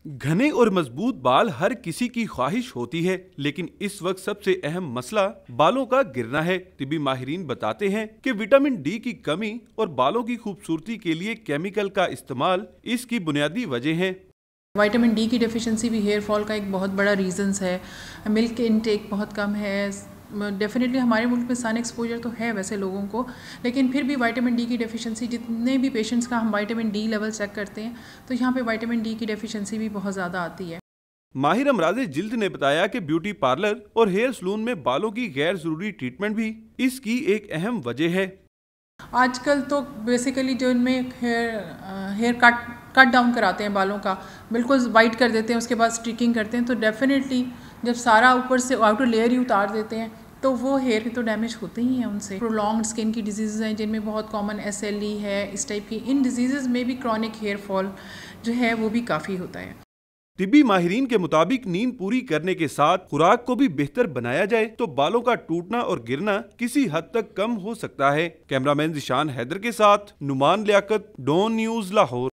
घने और मजबूत बाल हर किसी की ख्वाहिश होती है, लेकिन इस वक्त सबसे अहम मसला बालों का गिरना है। तिब्बी माहिरीन बताते हैं कि विटामिन डी की कमी और बालों की खूबसूरती के लिए केमिकल का इस्तेमाल इसकी बुनियादी वजह है। विटामिन डी की डेफिशिएंसी भी हेयर फॉल का एक बहुत बड़ा रीज़न्स है। मिल्क इनटेक बहुत कम है। डेफिनेटली हमारे मुल्क में सन एक्सपोजर तो है वैसे लोगों को, लेकिन फिर भी विटामिन डी की डेफिशिएंसी, जितने भी पेशेंट्स का हम विटामिन डी लेवल चेक करते हैं तो यहाँ पे विटामिन डी की डेफिशिएंसी भी बहुत ज़्यादा आती है। माहिर अमराज़े जिल्द ने बताया कि ब्यूटी पार्लर और हेयर सलून में बालों की गैर जरूरी ट्रीटमेंट भी इसकी एक अहम वजह है। आजकल तो बेसिकली जो इनमें हेयर कट डाउन कराते हैं बालों का, बिल्कुल वाइट कर देते हैं, उसके बाद स्ट्रिकिंग करते हैं, तो डेफिनेटली जब सारा ऊपर से आउटर लेयर ही उतार देते हैं तो वो हेयर तो डैमेज होते ही हैं उनसे। प्रोलॉन्ग्ड स्किन की डिजीज़ हैं जिनमें बहुत कॉमन SLE है, इस टाइप की। इन डिजीज़ में भी क्रॉनिक हेयर फॉल जो है वो भी काफ़ी होता है। तिब्बी माहिरीन के मुताबिक नींद पूरी करने के साथ खुराक को भी बेहतर बनाया जाए तो बालों का टूटना और गिरना किसी हद तक कम हो सकता है। कैमरामैन जिशान हैदर के साथ नुमान लियाकत, डॉन न्यूज़, लाहौर।